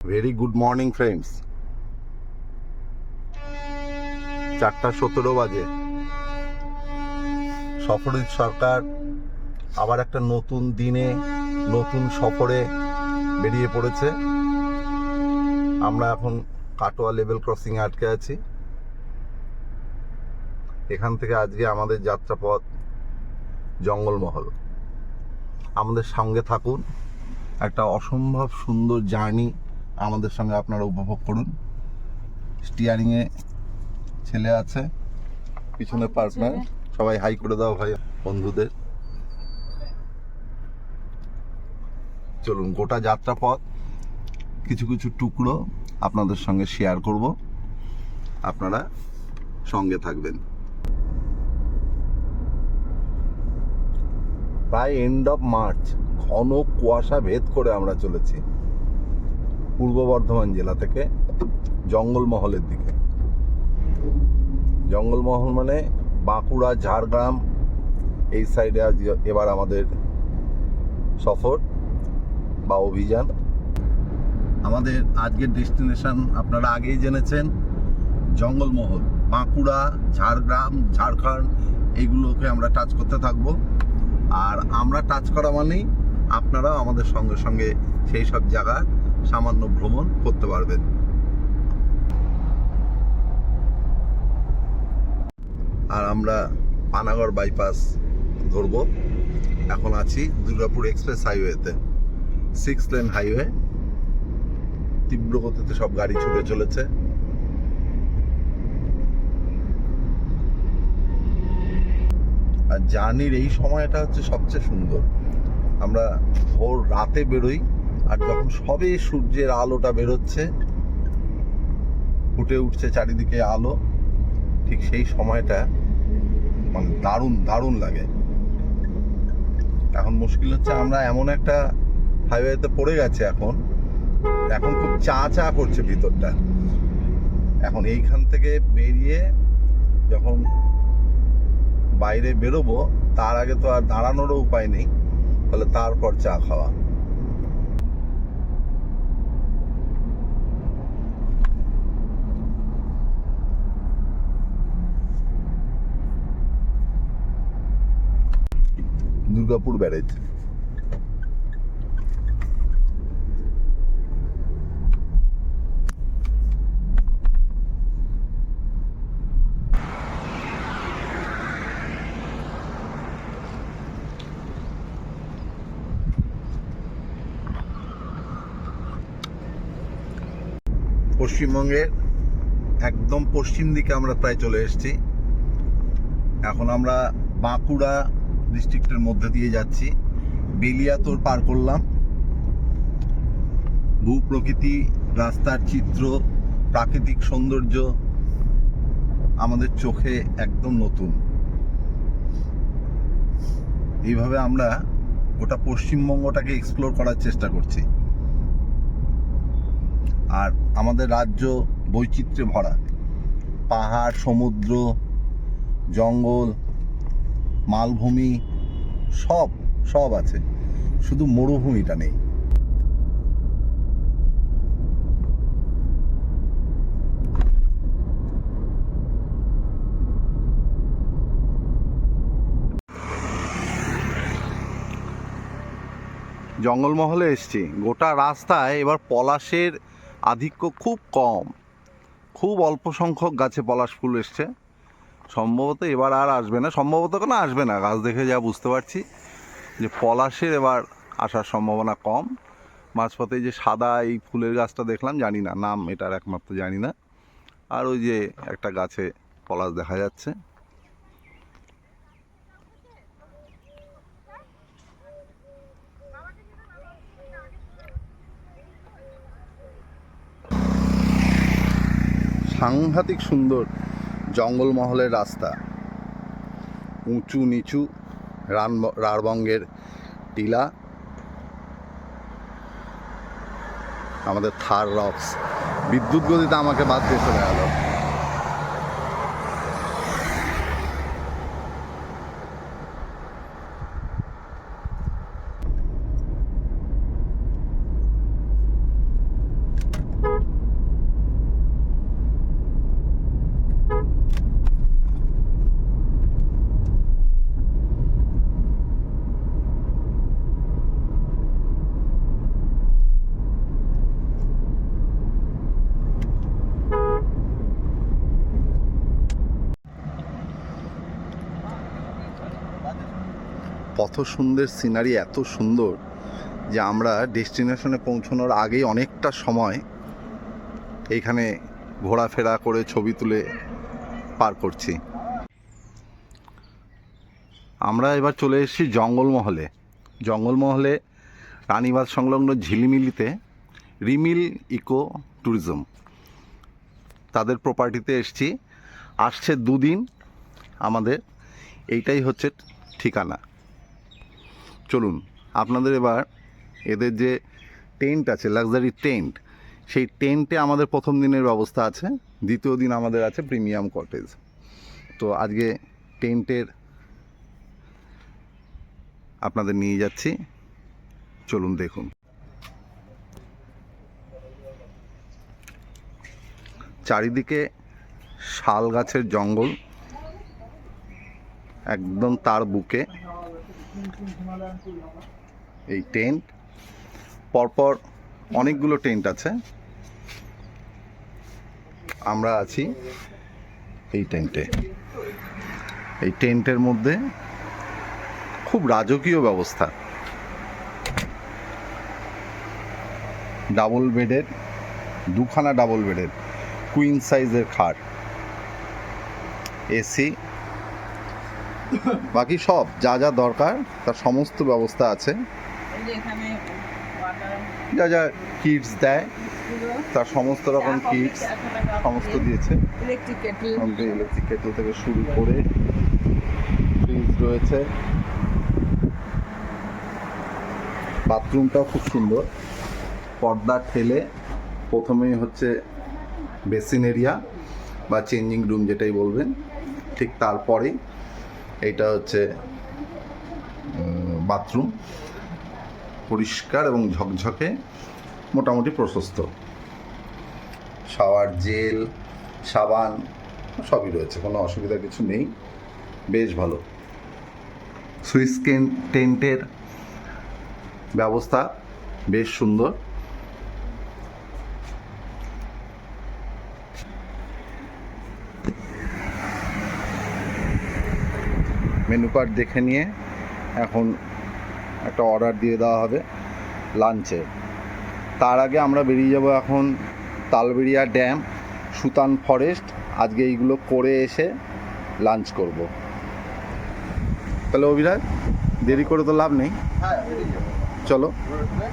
Very good morning friends. 4:17 বাজে। সফরজিৎ সরকার আবার একটা নতুন দিনে নতুন সফরে বেরিয়ে পড়েছে। আমরা এখন কাটোয়া লেভেল ক্রসিং এ আটকে আছি। এখান থেকে আজকে আমাদের যাত্রাপথ জঙ্গলমহল। আমাদের সঙ্গে থাকুন, একটা অসম্ভব সুন্দর জার্নি আমাদের সঙ্গে আপনারা উপভোগ করুন। স্টিয়ারিংয়ে ছেলে আছে, পিছনে পার্টনার। সবাই হাই করে দাও ভাই বন্ধুদের। চলুন, গোটা যাত্রাপথ কিছু কিছু টুকরো আপনাদের সঙ্গে শেয়ার করব, আপনারা সঙ্গে থাকবেন। প্রায় এন্ড অফ মার্চ, ঘন কুয়াশা ভেদ করে আমরা চলেছি পূর্ব বর্ধমান জেলা থেকে জঙ্গলমহলের দিকে। জঙ্গলমহল মানে বাঁকুড়া, ঝাড়গ্রাম এই সাইডে আজ এবার আমাদের সফর বা অভিযান। আমাদের আজকের ডেস্টিনেশন আপনারা আগেই জেনেছেন, জঙ্গলমহল। বাঁকুড়া, ঝাড়গ্রাম, ঝাড়খণ্ড এইগুলোকে আমরা টাচ করতে থাকবো। আর আমরা টাচ করা মানেই আপনারাও আমাদের সঙ্গে সঙ্গে সেই সব জায়গার সামান্য ভ্রমণ করতে পারবেন। আর আমরা পানাগড় বাইপাস ধরব। এখন আছি দুর্গাপুর এক্সপ্রেস হাইওয়েতে, 6 লেন হাইওয়ে। তীব্র গতিতে সব গাড়ি ছুটে চলেছে। আর জার্নির এই সময়টা হচ্ছে সবচেয়ে সুন্দর। আমরা ভোর রাতে বেরোই, আর যখন সবে সূর্যের আলোটা বেরোচ্ছে, ফুটে উঠছে চারিদিকে আলো, ঠিক সেই সময়টা মানে দারুণ দারুণ লাগে। এখন মুশকিল হচ্ছে আমরা এমন একটা হাইওয়েতে পড়ে গেছে, এখন খুব চা চা করছে ভিতরটা। এখন এইখান থেকে বেরিয়ে যখন বাইরে বেরোবো, তার আগে তো আর দাঁড়ানোরও উপায় নেই, তাহলে তারপর চা খাওয়া। দুর্গাপুর ব্যারেজ। পশ্চিমবঙ্গের একদম পশ্চিম দিকে আমরা প্রায় চলে এসেছি। এখন আমরা বাঁকুড়া ডিস্ট্রিক্টের মধ্যে দিয়ে যাচ্ছি। বেলিয়াতোড় পার করলাম। ভূপ্রকৃতি, রাস্তার চিত্র, প্রাকৃতিক সৌন্দর্য আমাদের চোখে একদম নতুন। এইভাবে আমরা গোটা পশ্চিমবঙ্গটাকে এক্সপ্লোর করার চেষ্টা করছি। আর আমাদের রাজ্য বৈচিত্র্যে ভরা। পাহাড়, সমুদ্র, জঙ্গল, মালভূমি সব আছে, শুধু মরুভূমিটা নেই। জঙ্গলমহলে এসছি। গোটা রাস্তায় এবার পলাশের আধিক্য খুব কম, খুব অল্প সংখ্যক গাছে পলাশ ফুল এসছে। সম্ভবত এবার আর আসবে না, সম্ভবত কেন আসবে না, গাছ দেখে যা বুঝতে পারছি যে পলাশের এবার আসার সম্ভাবনা কম। মাঝপথে যে সাদা এই ফুলের গাছটা দেখলাম, জানি না নাম এটার, একমাত্র জানি না। আর ওই যে একটা গাছে পলাশ দেখা যাচ্ছে। সাংঘাতিক সুন্দর জঙ্গলমহলের রাস্তা। উঁচু নিচু রাঢ়বঙ্গের টিলা, আমাদের থার রক্স। বিদ্যুৎ গতিতে আমাকে বাদ দিয়ে চলে গেল। পথ সুন্দর, সিনারি এত সুন্দর যে আমরা ডেস্টিনেশনে পৌঁছানোর আগেই অনেকটা সময় এইখানে ঘোরাফেরা করে ছবি তুলে পার করছি। আমরা এবার চলে এসেছি জঙ্গলমহলে। জঙ্গলমহলে রানীবাঁধ সংলগ্ন ঝিলিমিলিতে রিমিল ইকো ট্যুরিজম, তাদের প্রপার্টিতে এসেছি। আসছে 2 দিন আমাদের, এইটাই হচ্ছে ঠিকানা। চলুন আপনাদের এবার এদের যে টেন্ট আছে, লাক্সারি টেন্ট, সেই টেন্টে আমাদের প্রথম দিনের ব্যবস্থা আছে, দ্বিতীয় দিন আমাদের আছে প্রিমিয়াম কটেজ। তো আজকে টেন্টের আপনাদের নিয়ে যাচ্ছি, চলুন দেখুন। চারিদিকে শাল গাছের জঙ্গল, একদম তার বুকে এই টেন্ট। পরপর অনেকগুলো টেন্ট আছে, আমরা আছি এই টেন্টে। এই টেন্টের মধ্যে খুব রাজকীয় ব্যবস্থা, ডাবল বেডের, 2খানা ডাবল বেডের কুইন সাইজের খাট, এসি, বাকি সব যা যা দরকার তার সমস্ত ব্যবস্থা আছে। যা যা কিটস দেয় তার সমস্ত রকম কিটস সমস্ত দিয়েছে। ইলেকট্রিক কেটল থেকে শুরু করে ফ্রিজ রয়েছে। বাথরুমটাও খুব সুন্দর, পর্দা ঠেলে প্রথমেই হচ্ছে বেসিন এরিয়া বা চেঞ্জিং রুম যেটাই বলবেন, ঠিক তারপরেই এইটা হচ্ছে বাথরুম। পরিষ্কার এবং ঝকঝকে, মোটামুটি প্রশস্ত। শাওয়ার জেল, সাবান সবই রয়েছে, কোনো অসুবিধা কিছু নেই, বেশ ভালো। সুইস টেন্টের ব্যবস্থা বেশ সুন্দর। মেনু কার্ড দেখে নিয়ে এখন একটা অর্ডার দিয়ে দেওয়া হবে লাঞ্চে। তার আগে আমরা বেরিয়ে যাব এখন তালবেড়িয়া ড্যাম, সুতান ফরেস্ট। আজকে এইগুলো করে এসে লাঞ্চ করব। তাহলে অভিরাজ, দেরি করে তো লাভ নেই, চলো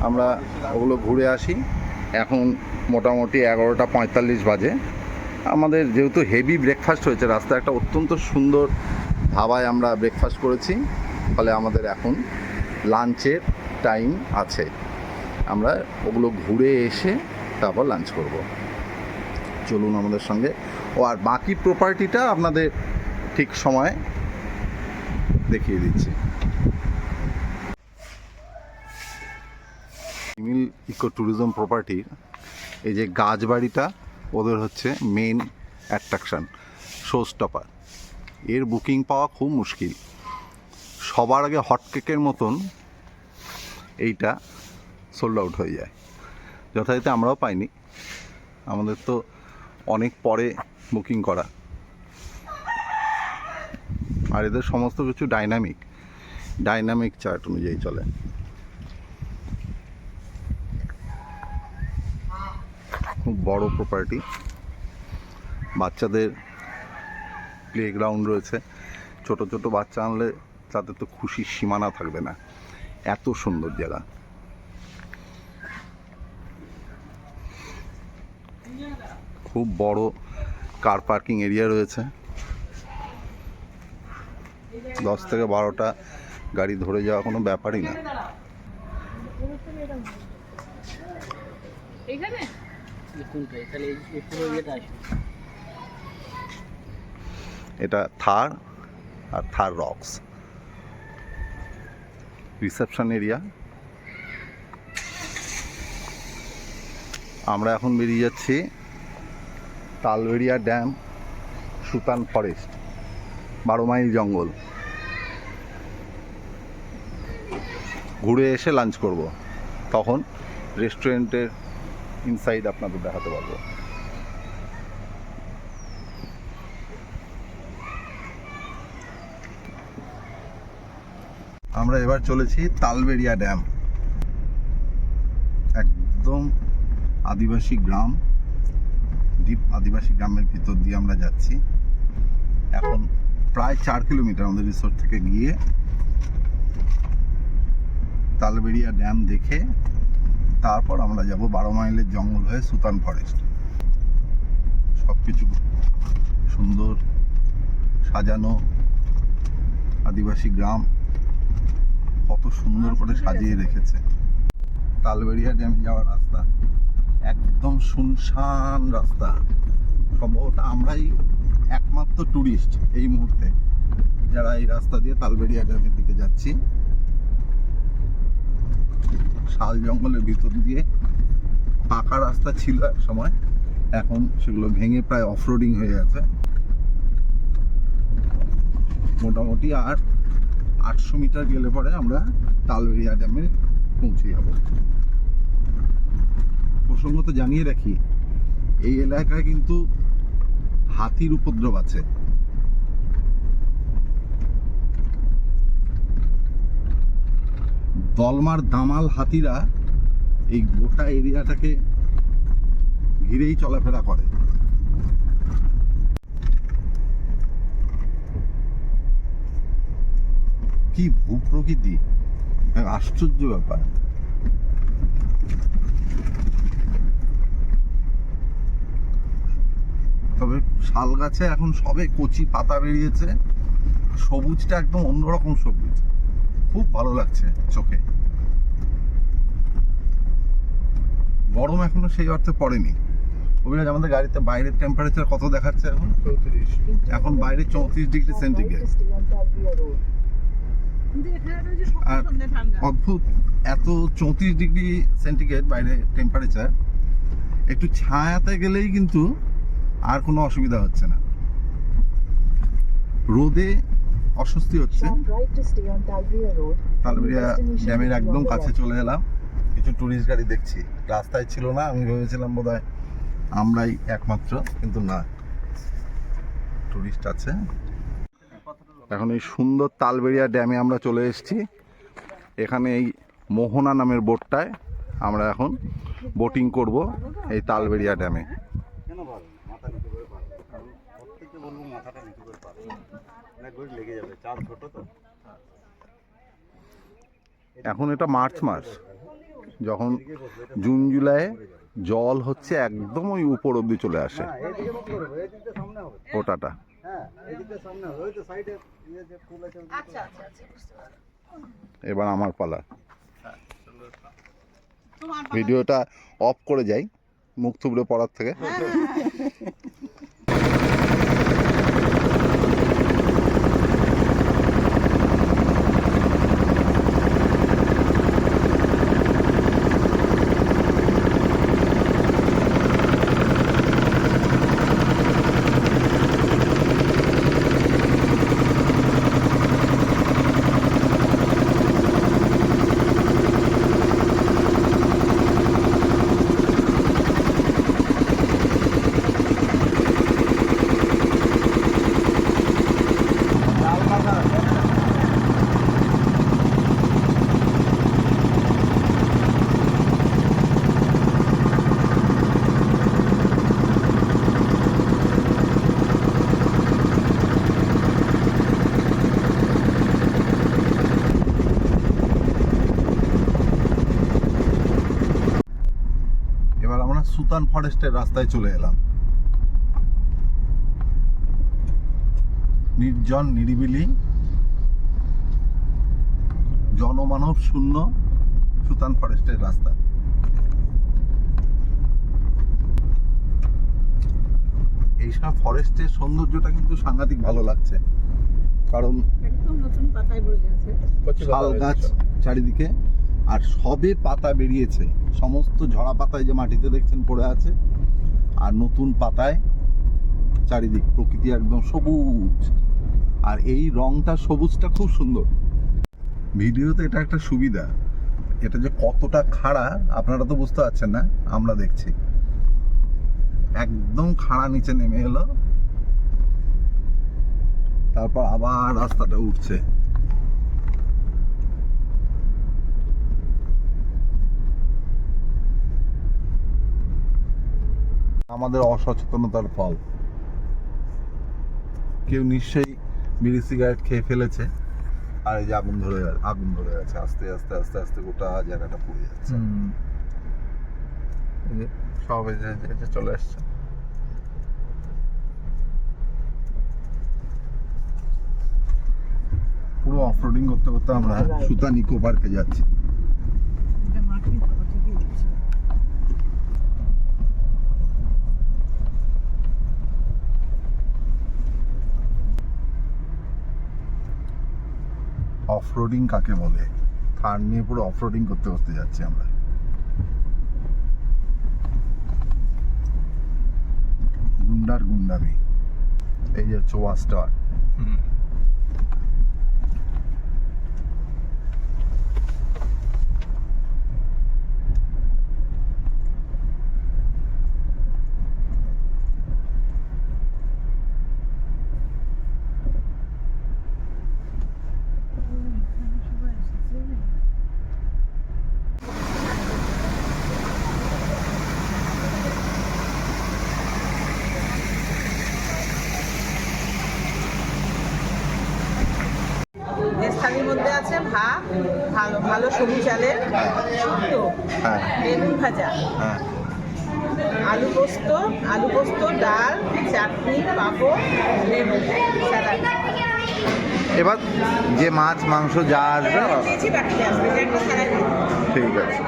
আমরা ওগুলো ঘুরে আসি। এখন মোটামুটি 11টা 45 বাজে। আমাদের যেহেতু হেভি ব্রেকফাস্ট হয়েছে, রাস্তায় একটা অত্যন্ত সুন্দর ধাবায় আমরা ব্রেকফাস্ট করেছি, ফলে আমাদের এখন লাঞ্চের টাইম আছে। আমরা ওগুলো ঘুরে এসে তারপর লাঞ্চ করব। চলুন আমাদের সঙ্গে। ও আর বাকি প্রপার্টিটা আপনাদের ঠিক সময় দেখিয়ে দিচ্ছি। রিমিল ইকো ট্যুরিজম প্রপার্টির এই যে গাছবাড়িটা ওদের হচ্ছে মেন অ্যাট্রাকশান, শো স্টপার। এর বুকিং পাওয়া খুব মুশকিল। সবার আগে হটকেকের মতন এইটা সোল্ড আউট হয়ে যায়। যথারীতি আমরাও পাইনি, আমাদের তো অনেক পরে বুকিং করা। আর এদের সমস্ত কিছু ডাইনামিক চার্ট অনুযায়ী চলে। খুব বড় প্রপার্টি, বাচ্চাদের প্লেগ্রাউন্ড রয়েছে। ছোট ছোট বাচ্চা আনলে তাদের তো খুশির সীমানা থাকবে না, এত সুন্দর জায়গা। খুব বড় কার পার্কিং এরিয়া রয়েছে। 10 থেকে 12টা গাড়ি ধরে যাওয়া কোনো ব্যাপারই না। এটা থার আর থার রক্স রিসেপশন এরিয়া। আমরা এখন বেরিয়ে যাচ্ছি Talberia dam, Sutan forest, 12 mile জঙ্গল। ঘুরে এসে লাঞ্চ করব, তখন রেস্টুরেন্টের ইনসাইড আপনাদের দেখাতে পারবো। আমরা এবার চলেছি তালবেড়িয়া ড্যাম। একদম আদিবাসী গ্রাম, ডিপ আদিবাসী গ্রামের ভিতর দিয়ে আমরা যাচ্ছি। এখন প্রায় 4 কিলোমিটার আমাদের রিসোর্ট থেকে গিয়ে তালবেড়িয়া ড্যাম দেখে তারপর আমরা যাব 12 মাইলের জঙ্গল হয়ে সুতান ফরেস্ট। সব কিছু সুন্দর সাজানো, আদিবাসী গ্রাম কত সুন্দর করে সাজিয়ে রেখেছে। তালবেড়িয়া ড্যামে যাওয়ার রাস্তা একদম শুনশান রাস্তা। সম্ভবত আমরাই একমাত্র ট্যুরিস্ট এই মুহূর্তে যারা এই রাস্তা দিয়ে তালবেড়িয়া ড্যামের দিকে যাচ্ছি। শাল জঙ্গলের ভিতর দিয়ে পাকা রাস্তা ছিল এক সময়, এখন সেগুলো ভেঙে প্রায় অফরোডিং হয়ে গেছে। মোটামুটি আর 800 মিটার গেলে পরে আমরা তালবেড়িয়া ড্যামে পৌঁছে যাব। প্রসঙ্গত জানিয়ে রাখি, এই এলাকায় কিন্তু হাতির উপদ্রব আছে। দলমার দামাল হাতিরা এই গোটা এরিয়াটাকে ঘিরেই চলাফেরা করে। কি ভূপ্রকৃতি, আশ্চর্য ব্যাপার। তবে শাল গাছে এখন সবে কচি পাতা বেরিয়েছে, সবুজটা একদম অন্যরকম সবুজ, খুব ভালো লাগছে চোখে। গরম এখনো সেই অর্থে পড়েনি। অভিরাজ, আমাদের গাড়িতে বাইরের টেম্পারেচার কত দেখাচ্ছে এখন? 34। এখন বাইরে 34 ডিগ্রি সেন্টিগ্রেড। আর অদ্ভুত, এত 34 ডিগ্রি সেন্টিগ্রেড বাইরে টেম্পারেচার, একটু ছায়াতে গেলেই কিন্তু আর কোনো অসুবিধা হচ্ছে না। রোদে অস্বস্তি হচ্ছে। তালবেড়িয়া ড্যামের একদম কাছে চলে এলাম। কিছু টুরিস্ট গাড়ি দেখছি, রাস্তায় ছিল না। আমি ভেবেছিলাম বোধহয় আমরাই একমাত্র, কিন্তু না, টুরিস্ট আছে। এখন এই সুন্দর তালবেড়িয়া ড্যামে আমরা চলে এসেছি। এখানে এই মোহনা নামের বোটটায় আমরা এখন বোটিং করব এই তালবেড়িয়া ড্যামে। এখন এটা মার্চ মাস, যখন জুন জুলাই জল হচ্ছে একদম ওই উপর অব্দি চলে আসে ওটাটা। এবার আমার পালা। ভিডিওটা অফ করে যাই মুখ থুবড়ে পড়ার থেকে। সুতান ফরেস্টের রাস্তায় চলে এলাম। নির্জন, নিরিবিলি, জনমানব শূন্য সুতান ফরেস্টের রাস্তা। এইসব ফরেস্টের সৌন্দর্যটা কিন্তু সাংঘাতিক ভালো লাগছে, কারণ একদম নতুন পাতায় ভরে গেছে, শাল গাছ চারিদিকে, আর সবে পাতা বেরিয়েছে। সমস্ত ঝরা পাতায় যে মাটিতে দেখছেন পড়ে আছে, আর নতুন পাতায় চারিদিক প্রকৃতি একদম সবুজ। আর এই রংটা, সবুজটা খুব সুন্দর। ভিডিওতে এটা একটা সুবিধা, এটা যে কতটা খাড়া আপনারা তো বুঝতে পারছেন না, আমরা দেখছি। একদম খাড়া নিচে নেমে এলো, তারপর আবার রাস্তাটা উঠছে। আমাদের অসচেতনতার ফল। কেউ নিশ্চয়ই বিড়ি সিগারেট খেয়ে ফেলেছে, আর এই যে আগুন ধরে গেছে, আস্তে আস্তে আস্তে আস্তে গোটা জায়গাটা পুড়ে যাচ্ছে। এই যে সব এই যে চলে আসছে। পুরো অফরোডিং করতে করতে আমরা সুতান ইকো পার্কে যাচ্ছি। এটা মাটির তো ঠিকই আছে। অফরোডিং কাকে বলে? থার নিয়ে পুরো অফরোডিং করতে করতে যাচ্ছি আমরা। গুন্ডার গুন্ডামি। এই যে হচ্ছে ওয়াচ টাওয়ার। সবাই এসেছে। ভেজ থালির মধ্যে আছে ভাত, ভালো ভালো সবুজ চালের শুক্তো, হ্যাঁ বেগুন ভাজা, হ্যাঁ। আলু পোস্ত, ডাল, চাটনি, পাঁপড়, লেবু, স্যালাড। এবার যে মাছ মাংস যা আসবে দিয়েছি, বাকিটা আসবে। এটা একটা স্যালাড দিয়ে দিই। ঠিক আছে।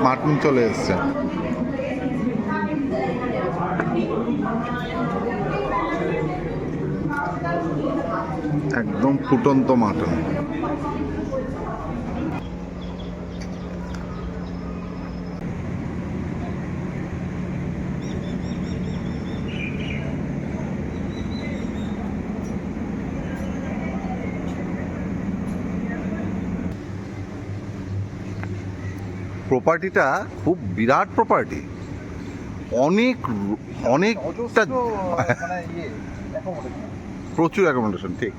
মাটন চলে এসছে। একদম ফুটন্ত মাটন। প্রপার্টিটা খুব বিরাট প্রপার্টি, অনেকটা প্রচুর অ্যাকোমোডেশন। ঠিক।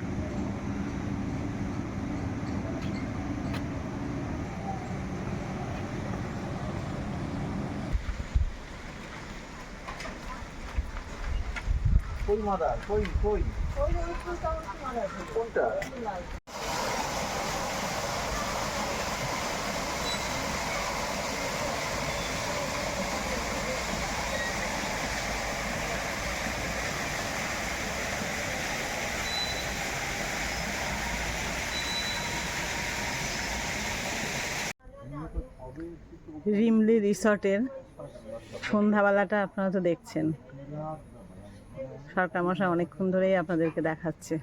রিমলি রিসর্টের সন্ধ্যাবেলাটা আপনারা তো দেখছেন। সরকার মশাই অনেকক্ষণ ধরেই আপনাদেরকে দেখাচ্ছে।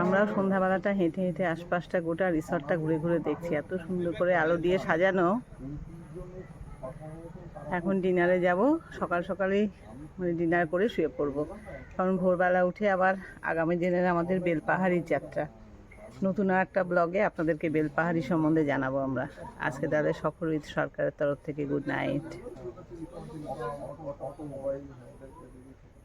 আমরাও সন্ধ্যাবেলাটা হেঁটে হেঁটে আশপাশটা গোটা রিসর্টটা ঘুরে ঘুরে দেখছি। এত সুন্দর করে আলো দিয়ে সাজানো। এখন ডিনারে যাব, সকাল সকালেই ডিনার করে শুয়ে পড়বো, কারণ ভোরবেলা উঠে আবার আগামী দিনের আমাদের বেলপাহাড়ির যাত্রা। নতুন আর একটা ব্লগে আপনাদেরকে বেলপাহাড়ি সম্বন্ধে জানাবো আমরা। আজকে তাদের সফরজিৎ সরকারের তরফ থেকে গুড নাইট।